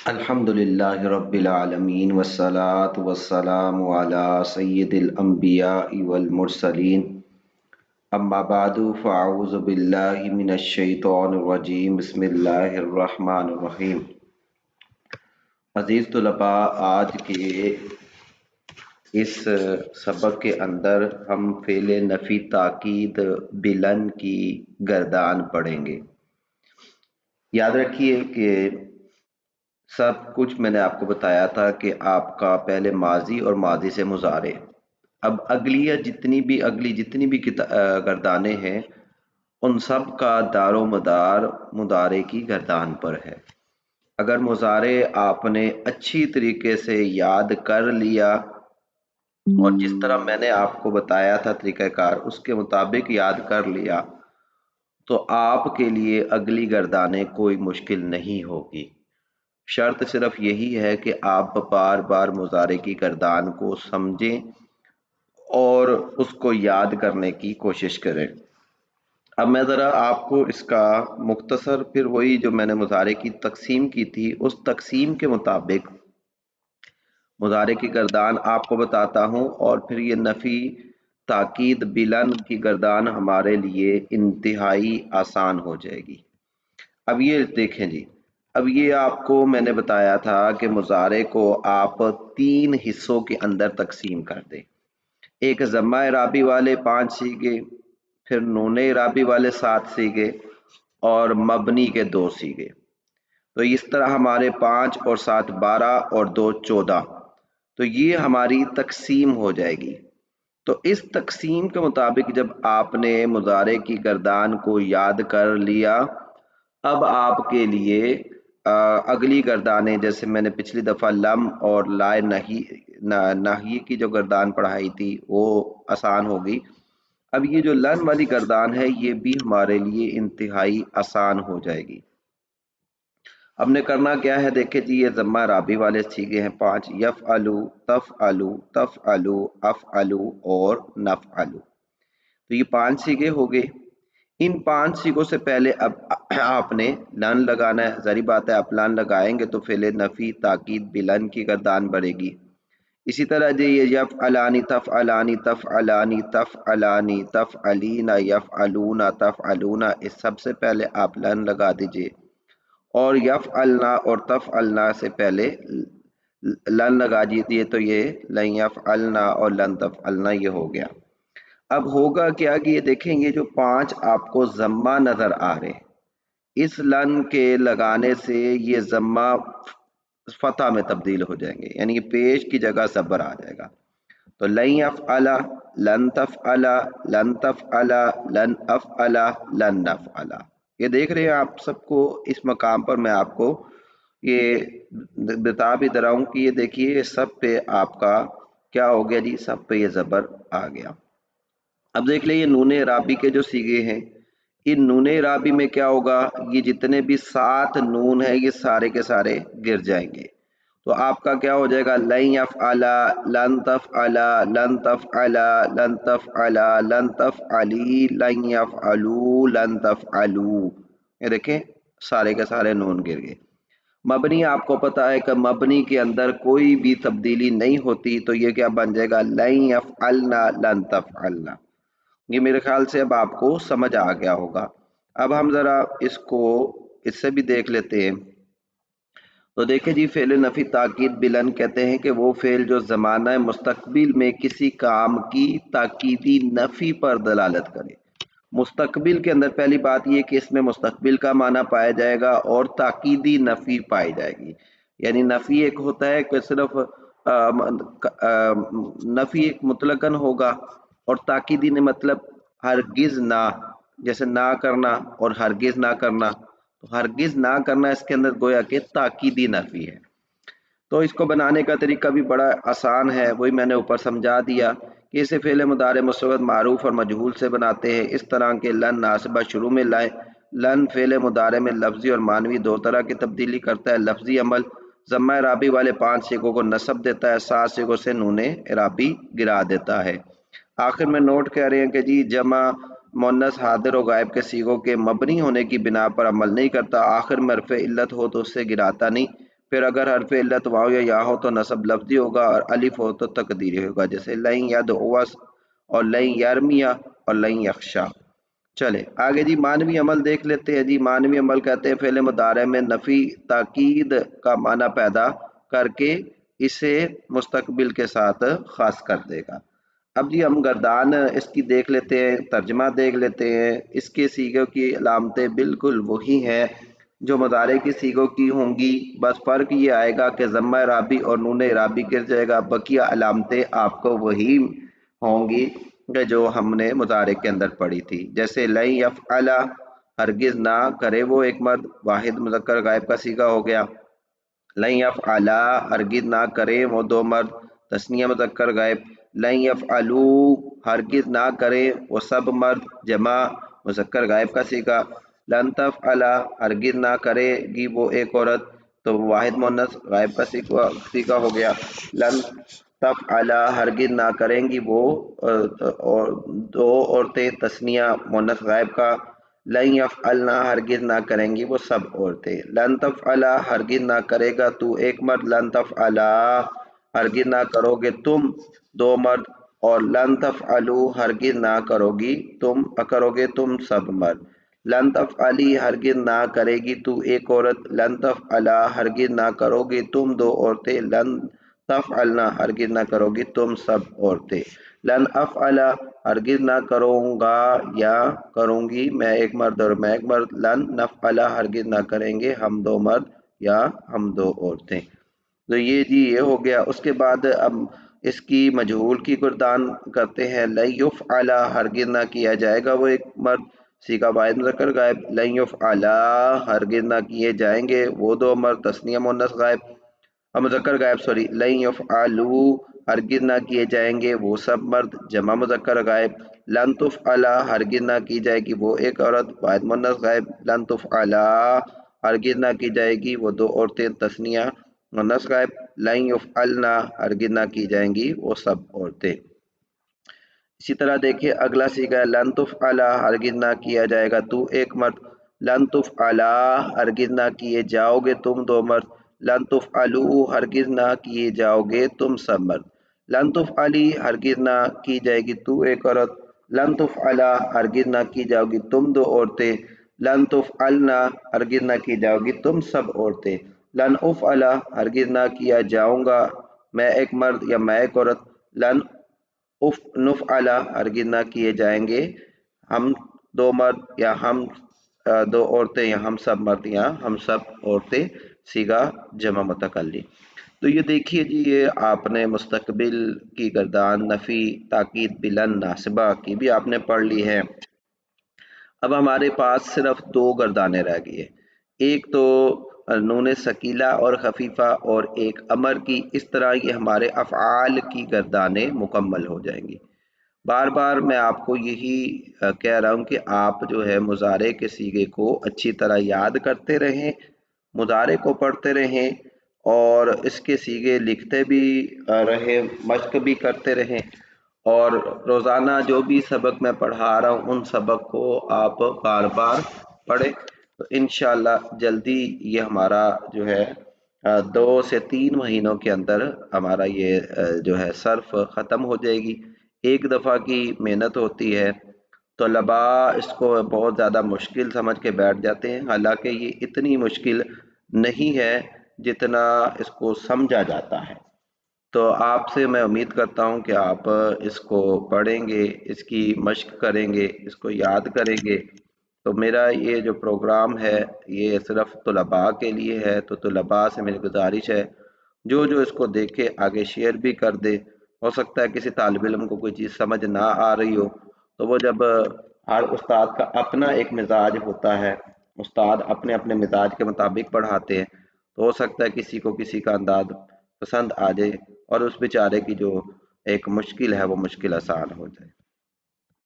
الحمدللہ رب العالمین والصلاة والسلام علی سید الانبیاء والمرسلین اما بعد فاعوذ باللہ من الشیطان الرجیم بسم اللہ الرحمن الرحیم۔ عزیز طلباء، آج کے اس سبق کے اندر ہم فعل نفی تاکید بلن کی گردان پڑھیں گے۔ یاد رکھیے کہ سب کچھ میں نے آپ کو بتایا تھا کہ آپ کا پہلے ماضی اور ماضی سے مضارع، اب اگلی جتنی بھی گردانیں ہیں ان سب کا دار و مدار مضارع کی گردان پر ہے۔ اگر مضارع آپ نے اچھی طریقے سے یاد کر لیا اور جس طرح میں نے آپ کو بتایا تھا طریقہ کار اس کے مطابق یاد کر لیا تو آپ کے لیے اگلی گردانیں کوئی مشکل نہیں ہوگی۔ شرط صرف یہی ہے کہ آپ بار بار مضارع کی گردان کو سمجھیں اور اس کو یاد کرنے کی کوشش کریں۔ اب میں ذرا آپ کو اس کا مختصر پھر وہی جو میں نے مضارع کی تقسیم کی تھی اس تقسیم کے مطابق مضارع کی گردان آپ کو بتاتا ہوں، اور پھر یہ نفی تاکید بلن کی گردان ہمارے لیے انتہائی آسان ہو جائے گی۔ اب یہ دیکھیں جی، اب یہ آپ کو میں نے بتایا تھا کہ مضارع کو آپ 3 حصوں کے اندر تقسیم کر دیں۔ ایک ضمہ اعرابی والے 5 سیغے، پھر نون اعرابی والے 7 سیغے اور مبنی کے 2 سیغے۔ تو اس طرح ہمارے 5 اور 7 12 اور 2 14، تو یہ ہماری تقسیم ہو جائے گی۔ تو اس تقسیم کے مطابق جب آپ نے مضارع کی گردان کو یاد کر لیا، اب آپ کے لیے اگلی گردانیں جیسے میں نے پچھلی دفعہ لم اور لائے نہی کی جو گردان پڑھائی تھی وہ آسان ہوگی۔ اب یہ جو لن والی گردان ہے یہ بھی ہمارے لیے انتہائی آسان ہو جائے گی۔ اب نے کرنا کیا ہے، دیکھیں جی، یہ ضمہ رابی والے سیغے ہیں 5، یفعلو، تفعلو، تفعلو، افعلو اور نفعلو۔ تو یہ 5 سیغے ہو گئے۔ ان 5 سیغوں سے پہلے اب آپ نے لن لگانا ہے۔ ظاہر بات ہے آپ لن لگائیں گے تو فعل نفی تاکید بلن کی گردان بڑھے گی۔ اسی طرح جی یہ یفعلانی، تفعلانی، تفعلانی، تفعلانی، تفعلین، یفعلون، تفعلون، اس سب سے پہلے آپ لن لگا دیجئے، اور یفعلنا اور تفعلنا سے پہلے لن لگا دیجئے، تو یہ لن یفعلنا اور لن تفعلنا یہ ہو گیا۔ اب ہوگا کیا کہ یہ دیکھیں یہ جو 5 آپ کو ضمہ نظر آ رہے ہیں، اس لن کے لگانے سے یہ ضمہ فتح میں تبدیل ہو جائیں گے، یعنی یہ پیش کی جگہ زبر آ جائے گا۔ تو لن یفعلا، لن تفعلا، لن تفعلا، لن افعلا، لن نفعلا۔ یہ دیکھ رہے ہیں آپ سب کو، اس مقام پر میں آپ کو یہ بتا بھی دے رہا ہوں کہ یہ دیکھیے سب پہ آپ کا کیا ہو گیا جی، سب پہ یہ زبر آ گیا۔ اب دیکھ لیں یہ نون اعرابی کے جو سیغے ہیں، ان نون اعرابی میں کیا ہوگا، یہ جتنے بھی 7 نون ہیں یہ سارے کے سارے گر جائیں گے۔ تو آپ کا کیا ہو جائے گا، لن یفعلا، لن تفعلا، لن تفعلا، لن تفعلا، لن تفعلی، لن یفعلو، لن تفعلو۔ یہ دیکھیں سارے کے سارے نون گر گئے۔ مبنی آپ کو پتا ہے کہ مبنی کے اندر کوئی بھی تبدیلی نہیں ہوتی، تو یہ کیا بن جائے گا، لن یفعلنا، لن تفعلنا۔ یہ میرے خیال سے اب آپ کو سمجھ آ گیا ہوگا۔ اب ہم ذرا اس کو اس سے بھی دیکھ لیتے ہیں۔ تو دیکھیں جی، فعل نفی تاکید بلن کہتے ہیں کہ وہ فعل جو زمانہ مستقبل میں کسی کام کی تاکیدی نفی پر دلالت کرے۔ مستقبل کے اندر پہلی بات یہ کہ اس میں مستقبل کا معنی پایا جائے گا اور تاکیدی نفی پائی جائے گی۔ یعنی نفی ایک ہوتا ہے کہ صرف نفی ایک مطلقاً ہوگا، اور تاکیدی نے مطلب ہرگز نہ، جیسے نہ کرنا اور ہرگز نہ کرنا، تو ہرگز نہ کرنا اس کے اندر گویا کہ تاکیدی نفی ہے۔ تو اس کو بنانے کا طریقہ بھی بڑا آسان ہے، وہی میں نے اوپر سمجھا دیا کہ اسے فعل مضارع مستقبل معروف اور مجہول سے بناتے ہیں۔ اس طرح کے لن ناصبہ شروع میں لائیں۔ لن فعل مضارع میں لفظی اور معنوی 2 طرح کی تبدیلی کرتا ہے۔ لفظی عمل ضمہ اعرابی والے 5 سیغوں کو نصب دیتا ہے، 7 سیغوں سے نون اعرابی گرا دیتا ہے۔ آخر میں نوٹ کہہ رہے ہیں کہ جی جمع مؤنث حاضر و غائب کے سیغوں کے مبنی ہونے کی بنا پر عمل نہیں کرتا، آخر میں حرف علت ہو تو اس سے گراتا نہیں، پھر اگر حرف علت واو یا یا ہو تو نصب لفظی ہوگا اور الف ہو تو تقدیری ہوگا، جیسے لن یدعوس اور لن یرمیا اور لن یخشا۔ چلے آگے جی معنوی عمل دیکھ لیتے ہیں جی۔ معنوی عمل کہتے ہیں فعل مضارع میں نفی تاکید کا معنی پیدا کر کے اسے مستقبل کے ساتھ خاص کر دے گا۔ اب جی ہم گردان اس کی دیکھ لیتے ہیں، ترجمہ دیکھ لیتے ہیں۔ اس کے صیغوں کی علامتیں بالکل وہی ہیں جو مضارع کی صیغوں کی ہوں گی، بس فرق یہ آئے گا کہ ضمہ اعرابی اور نون اعرابی گر جائے گا، بقیہ علامتیں آپ کو وہی ہوں گی کہ جو ہم نے مضارع کے اندر پڑھی تھی، جیسے لن یفعل ہرگز نہ کرے وہ ایک مرد، واحد مذکر غائب کا صیغہ ہو گیا۔ لن یفعلا ہرگز نہ کرے وہ دو مرد، تثنیہ مذکر غائب۔ لن یفعلوا ہرگز نہ کرے وہ سب مرد، جمع مذکر غائب کا صیغہ۔ لن تفعلا ہرگز نہ کرے گی وہ ایک عورت، تو واحد مؤنث غائب کا صیغہ ہو گیا۔ لن تفعلا ہرگز نہ کریں گی وہ دو عورتیں، تثنیہ مؤنث غائب کا۔ لن یفعلنا ہرگز نہ کریں گی وہ سب عورتیں۔ لن تفعلا ہرگز نہ کرے گا تو ایک مرد، لن تفعلا ہرگز نہ کرو گے تم دو مرد، اور لن تفعلوا ہرگز نہ کرو گے تم سب مرد۔ لن تفعلی ہرگز نہ کرے گی تو ایک عورت، لن تفعلا ہرگز نہ کرو گے تم دو عورتیں، لن تفعلنا ہرگز نہ کرو گی تم سب عورتیں۔ لن افعلا ہرگز نہ کروں گا یا کروں گی میں ایک مرد اور میں ایک مرد، لن نفعلا ہرگز نہ کریں گے ہم دو مرد یا ہم دو عورتیں۔ تو یہ جی یہ ہو گیا۔ اس کے بعد اب اس کی مجہول کی گردان کرتے ہیں۔ لن یفعلا ہرگز نہ کیا جائے گا وہ ایک مرد، صیغہ واحد مذکر غائب۔ لن یفعلا ہرگز نہ کیے جائیں گے وہ دو مرد، تثنیہ مؤنث غائب مذکر غائب سوری۔ لن یفعلوا ہرگز نہ کیے جائیں گے وہ سب مرد، جمع مذکر غائب۔ لن تفعلا ہرگز نہ کی جائے گی وہ ایک عورت، واحد مؤنث غائب۔ لن تفعلا ہرگز نہ کی جائے گی وہ دو عورتیں، تثنیہ مؤنث غائب۔ لن یفعلنا ہرگز نہ کی جائیں گی وہ سب عورتیں۔ اسی طرح دیکھیں اگلا صیغہ ہے لن تفعلا ہرگز نہ کیا جائے گا تو ایک مرد، لن تفعلا ہرگز نہ کیے جاؤ گے تم دو مرد، لن تفعلوا ہرگز نہ کیے جاؤ گے تم سب مرد۔ لن تفعلی ہرگز نہ کی جائے گی تو ایک عورت، لن تفعلا ہرگز نہ کی جاؤ گی تم دو عورتیں، لن تفعلنا ہرگز نہ کی جاؤ گی تم سب عورتیں۔ لن افعلا ہرگز نہ کیا جاؤں گا میں ایک مرد یا میں ایک عورت، لن نفعلا ہرگز نہ کیے جائیں گے ہم دو مرد یا ہم دو عورتیں یا ہم سب مرد یا ہم سب عورتیں، صیغہ جمع متکلم۔ تو یہ دیکھیے جی یہ آپ نے مستقبل کی گردان نفی تاکید بلن ناصبہ کی بھی آپ نے پڑھ لی ہے۔ اب ہمارے پاس صرف دو گردانیں رہ گئی ہیں، ایک تو نون ثقیلہ اور خفیفہ اور ایک امر کی۔ اس طرح یہ ہمارے افعال کی گردانیں مکمل ہو جائیں گی۔ بار بار میں آپ کو یہی کہہ رہا ہوں کہ آپ جو ہے مضارع کے صیغے کو اچھی طرح یاد کرتے رہیں، مضارع کو پڑھتے رہیں اور اس کے صیغے لکھتے بھی رہیں، مشق بھی کرتے رہیں، اور روزانہ جو بھی سبق میں پڑھا رہا ہوں ان سبق کو آپ بار بار پڑھیں، تو انشاءاللہ جلدی یہ ہمارا جو ہے 2 سے 3 مہینوں کے اندر ہمارا یہ جو ہے صرف ختم ہو جائے گی۔ ایک دفعہ کی محنت ہوتی ہے، طلباء اس کو بہت زیادہ مشکل سمجھ کے بیٹھ جاتے ہیں، حالانکہ یہ اتنی مشکل نہیں ہے جتنا اس کو سمجھا جاتا ہے۔ تو آپ سے میں امید کرتا ہوں کہ آپ اس کو پڑھیں گے، اس کی مشق کریں گے، اس کو یاد کریں گے۔ تو میرا یہ جو پروگرام ہے یہ صرف طلباء کے لیے ہے، تو طلباء سے میری گزارش ہے جو اس کو دیکھے آگے شیئر بھی کر دے۔ ہو سکتا ہے کسی طالب علم کو کوئی چیز سمجھ نہ آ رہی ہو، تو وہ جب ہر استاد کا اپنا ایک مزاج ہوتا ہے، استاد اپنے اپنے مزاج کے مطابق پڑھاتے ہیں، تو ہو سکتا ہے کسی کو کسی کا انداز پسند آ جائے اور اس بیچارے کی جو ایک مشکل ہے وہ مشکل آسان ہو جائے۔